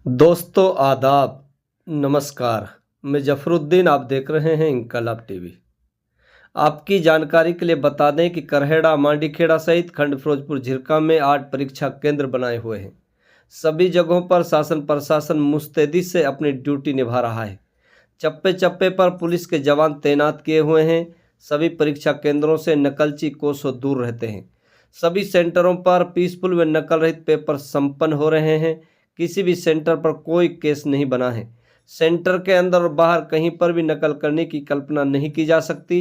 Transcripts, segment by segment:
दोस्तों आदाब, नमस्कार। मैं जफरुद्दीन, आप देख रहे हैं इनकलाब टीवी। आपकी जानकारी के लिए बता दें कि करहेड़ा, मांडीखेड़ा सहित खंड फिरोजपुर झिरका में 8 परीक्षा केंद्र बनाए हुए हैं। सभी जगहों पर शासन प्रशासन मुस्तैदी से अपनी ड्यूटी निभा रहा है। चप्पे चप्पे पर पुलिस के जवान तैनात किए हुए हैं। सभी परीक्षा केंद्रों से नकलची कोसों दूर रहते हैं। सभी सेंटरों पर पीसफुल व नकल रहित पेपर संपन्न हो रहे हैं। किसी भी सेंटर पर कोई केस नहीं बना है। सेंटर के अंदर और बाहर कहीं पर भी नकल करने की कल्पना नहीं की जा सकती।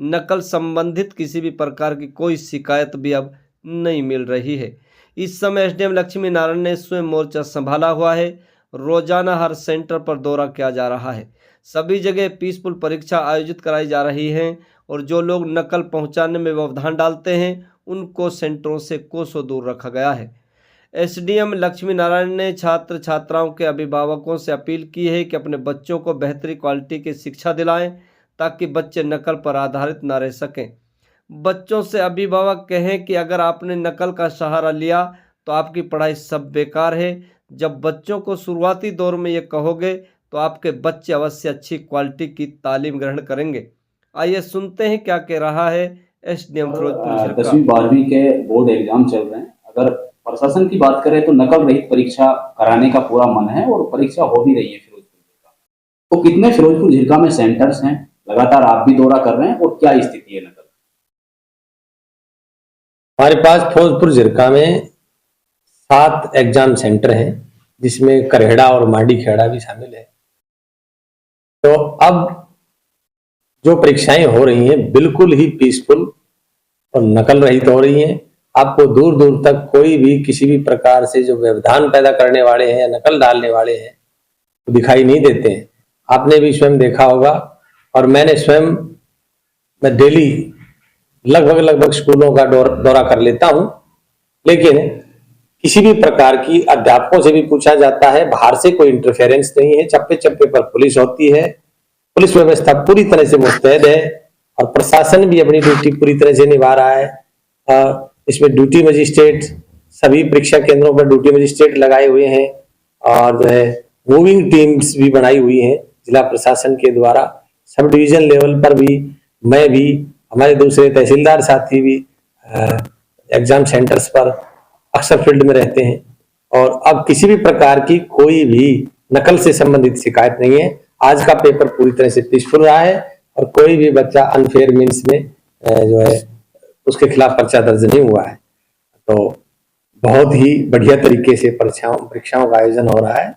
नकल संबंधित किसी भी प्रकार की कोई शिकायत भी अब नहीं मिल रही है। इस समय एसडीएम लक्ष्मी नारायण ने स्वयं मोर्चा संभाला हुआ है। रोजाना हर सेंटर पर दौरा किया जा रहा है। सभी जगह पीसफुल परीक्षा आयोजित कराई जा रही है और जो लोग नकल पहुंचाने में व्यवधान डालते हैं उनको सेंटरों से कोसों दूर रखा गया है। एसडीएम लक्ष्मी नारायण ने छात्र छात्राओं के अभिभावकों से अपील की है कि अपने बच्चों को बेहतरीन क्वालिटी की शिक्षा दिलाएं ताकि बच्चे नकल पर आधारित न रह सकें। बच्चों से अभिभावक कहें कि अगर आपने नकल का सहारा लिया तो आपकी पढ़ाई सब बेकार है। जब बच्चों को शुरुआती दौर में ये कहोगे तो आपके बच्चे अवश्य अच्छी क्वालिटी की तालीम ग्रहण करेंगे। आइए सुनते हैं क्या कह रहा है एसडीएम फिरोजपुर। 10वीं 12वीं के बोर्ड एग्जाम चल रहे हैं। अगर प्रशासन की बात करें तो नकल रहित परीक्षा कराने का पूरा मन है और परीक्षा हो भी रही है फिरोजपुर झिरका। तो कितने फिरोजपुर झिरका में सेंटर्स हैं? लगातार आप भी दौरा कर रहे हैं और क्या स्थिति है नकल? हमारे पास फिरोजपुर झिरका में 7 एग्जाम सेंटर हैं, जिसमें करहेड़ा और मांडीखेड़ा भी शामिल है। तो अब जो परीक्षाएं हो रही हैं बिल्कुल ही पीसफुल और नकल रहित हो रही हैं। आपको दूर दूर तक कोई भी किसी भी प्रकार से जो व्यवधान पैदा करने वाले हैं या नकल डालने वाले हैं तो दिखाई नहीं देते हैं। आपने भी स्वयं देखा होगा और मैंने स्वयं मैं डेली लगभग स्कूलों का दौरा कर लेता हूं, लेकिन किसी भी प्रकार की अध्यापकों से भी पूछा जाता है, बाहर से कोई इंटरफेरेंस नहीं है। चप्पे चप्पे पर पुलिस होती है, पुलिस व्यवस्था पूरी तरह से मुस्तैद है और प्रशासन भी अपनी ड्यूटी पूरी तरह से निभा रहा है। इसमें ड्यूटी मजिस्ट्रेट, सभी परीक्षा केंद्रों पर ड्यूटी मजिस्ट्रेट लगाए हुए हैं और जो है मूविंग टीम्स भी बनाई हुई हैं जिला प्रशासन के द्वारा। सब डिवीजन लेवल पर भी मैं भी, हमारे दूसरे तहसीलदार साथी भी एग्जाम सेंटर्स पर अक्सर फील्ड में रहते हैं और अब किसी भी प्रकार की कोई भी नकल से संबंधित शिकायत नहीं है। आज का पेपर पूरी तरह से पीसफुल रहा है और कोई भी बच्चा अनफेयर मीन्स में जो है उसके खिलाफ पर्चा दर्ज नहीं हुआ है। तो बहुत ही बढ़िया तरीके से परीक्षाओं का आयोजन हो रहा है,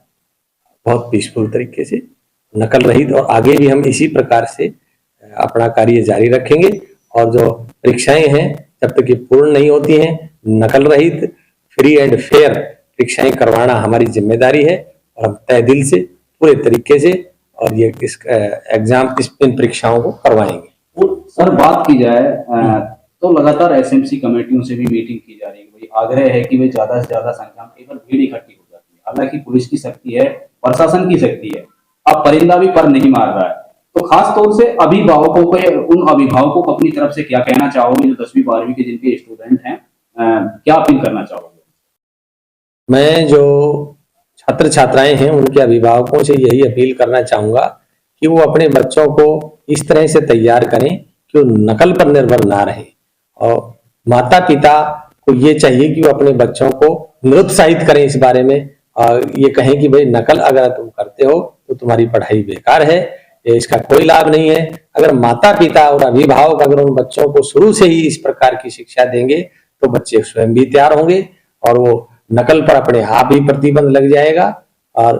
बहुत पीसफुल तरीके से, नकल रहित। और आगे भी हम इसी प्रकार से अपना कार्य जारी रखेंगे और जो परीक्षाएं हैं जब तक ये पूर्ण नहीं होती हैं, नकल रहित फ्री एंड फेयर परीक्षाएं करवाना हमारी जिम्मेदारी है और हम तय दिल से पूरे तरीके से और ये इस एग्जाम इन परीक्षाओं को करवाएंगे। सर, बात की जाए तो लगातार एसएमसी कमेटियों से भी मीटिंग की जा रही है। भाई आग्रह है कि वे ज्यादा से ज्यादा संख्या में, कई बार भीड़ इकट्ठी हो जाती है। हालांकि पुलिस की शक्ति है, प्रशासन की शक्ति है, अब परिंदा भी पर नहीं मार रहा है। तो खास तौर से अभिभावकों को, उन अभिभावकों को अपनी तरफ से क्या कहना चाहोगे जो 10वीं 12वीं के जिनके स्टूडेंट हैं, क्या अपील करना चाहोगे? मैं जो छात्र छात्राएं हैं उनके अभिभावकों से यही अपील करना चाहूंगा कि वो अपने बच्चों को इस तरह से तैयार करें कि वो नकल पर निर्भर ना रहे और माता पिता को ये चाहिए कि वो अपने बच्चों को निरुत्साहित करें इस बारे में और ये कहें कि भाई नकल अगर तुम करते हो तो तुम्हारी पढ़ाई बेकार है, इसका कोई लाभ नहीं है। अगर माता पिता और अभिभावक अगर उन बच्चों को शुरू से ही इस प्रकार की शिक्षा देंगे तो बच्चे स्वयं भी तैयार होंगे और वो नकल पर अपने आप ही प्रतिबंध लग जाएगा और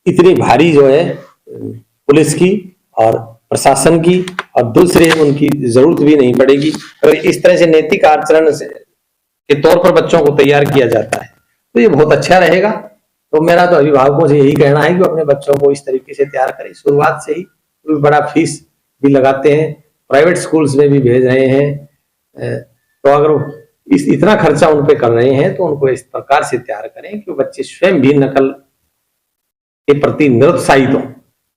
इतनी भारी जो है पुलिस की और प्रशासन की और दूसरे उनकी जरूरत भी नहीं पड़ेगी। अगर इस तरह से नैतिक आचरण के तौर पर बच्चों को तैयार किया जाता है तो ये बहुत अच्छा रहेगा। तो मेरा तो अभिभावकों से यही कहना है कि अपने बच्चों को इस तरीके से तैयार करें शुरुआत से ही। तो बड़ा फीस भी लगाते हैं, प्राइवेट स्कूल्स में भी भेज रहे हैं, तो अगर इतना खर्चा उन पे कर रहे हैं तो उनको इस प्रकार से तैयार करें कि बच्चे स्वयं भी नकल के प्रति निरुत्साहित हों।